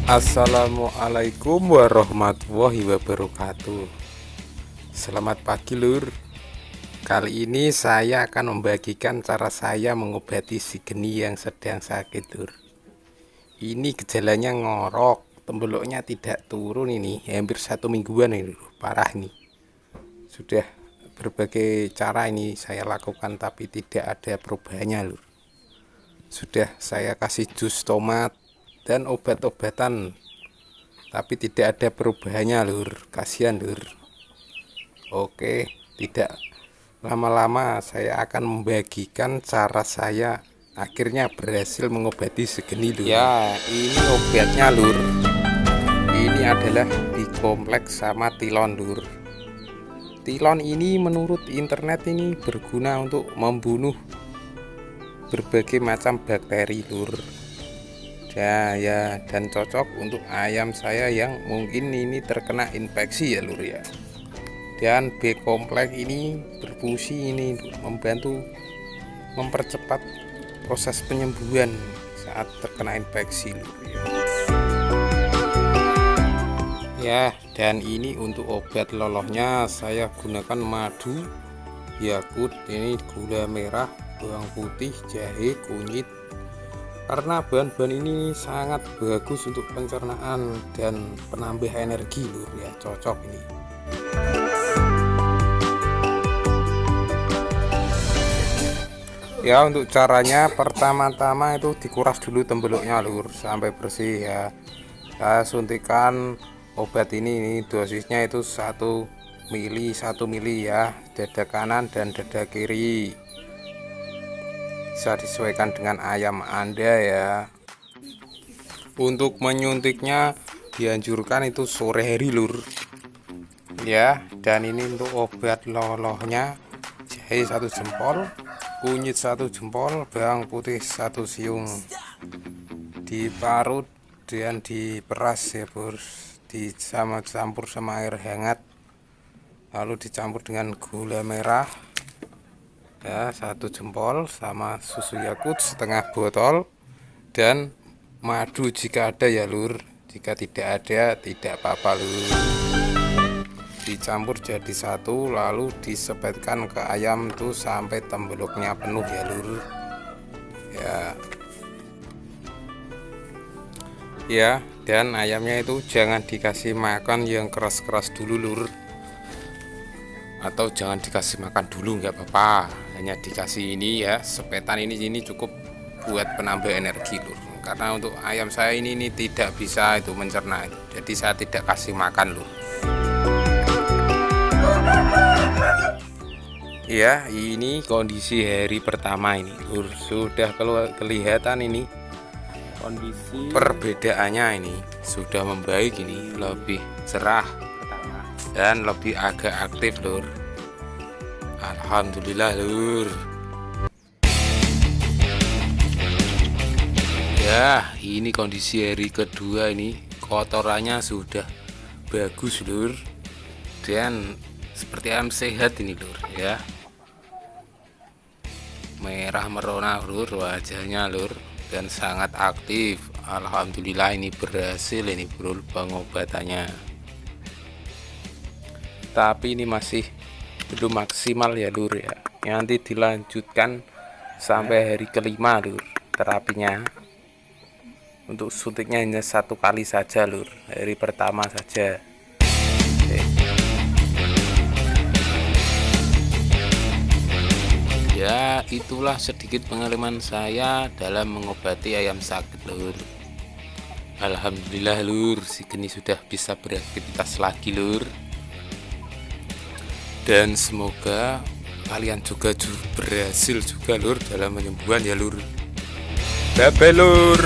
Assalamualaikum warahmatullahi wabarakatuh. Selamat pagi lur. Kali ini saya akan membagikan cara saya mengobati si geni yang sedang sakit lur. Ini gejalanya ngorok, tembeloknya tidak turun, ini hampir 1 mingguan ini lur. Parah nih. Sudah berbagai cara ini saya lakukan tapi tidak ada perubahannya lur. Sudah saya kasih jus tomat dan obat-obatan tapi tidak ada perubahannya lur, kasihan lur. Oke, tidak lama-lama saya akan membagikan cara saya akhirnya berhasil mengobati segeni lur. Ya, ini obatnya lur. Ini adalah bikompleks sama tilon lur. Tilon ini menurut internet ini berguna untuk membunuh berbagai macam bakteri lur. Dan cocok untuk ayam saya yang mungkin ini terkena infeksi ya lur ya. Dan B kompleks ini berfungsi ini membantu mempercepat proses penyembuhan saat terkena infeksi lur ya. Ya, dan ini untuk obat lolohnya saya gunakan madu, yakut, ini gula merah, bawang putih, jahe, kunyit. Karena bahan-bahan ini sangat bagus untuk pencernaan dan penambah energi lur ya, cocok ini. Ya, untuk caranya pertama-tama itu dikuras dulu tembeloknya lur sampai bersih ya. Saya suntikan obat ini dosisnya itu 1 mili ya, dada kanan dan dada kiri. Bisa disesuaikan dengan ayam Anda ya. Untuk menyuntiknya dianjurkan itu sore hari lur ya. Dan ini untuk obat lolohnya jahe 1 jempol, kunyit 1 jempol, bawang putih 1 siung, diparut dan diperas ya bos, dicampur sama air hangat, lalu dicampur dengan gula merah ya 1 jempol sama susu yakut setengah botol dan madu jika ada ya lur. Jika tidak ada tidak apa-apa lur. Dicampur jadi satu lalu disepetkan ke ayam tuh sampai tembeloknya penuh ya lur ya. Dan ayamnya itu jangan dikasih makan yang keras-keras dulu lur, atau jangan dikasih makan dulu nggak apa-apa, hanya dikasih ini ya sepetan ini cukup buat penambah energi lur. Karena untuk ayam saya ini tidak bisa itu mencerna, jadi saya tidak kasih makan lur ya. Ini kondisi hari pertama ini lur, sudah kelihatan ini kondisi perbedaannya, ini sudah membaik, ini lebih cerah dan lebih agak aktif lur. Alhamdulillah lur ya. Ini kondisi hari kedua, ini kotorannya sudah bagus lur dan seperti ayam sehat ini lur ya. Merah merona lur wajahnya lur dan sangat aktif. Alhamdulillah ini berhasil ini bro pengobatannya, tapi ini masih belum maksimal ya lur ya. Nanti dilanjutkan sampai hari kelima lur terapinya. Untuk suntiknya hanya 1 kali saja lur, hari pertama saja. Ya, itulah sedikit pengalaman saya dalam mengobati ayam sakit lur. Alhamdulillah lur, si geni sudah bisa beraktivitas lagi lur. Dan semoga kalian juga berhasil juga lur dalam penyembuhan ya lur. Bye bye lur.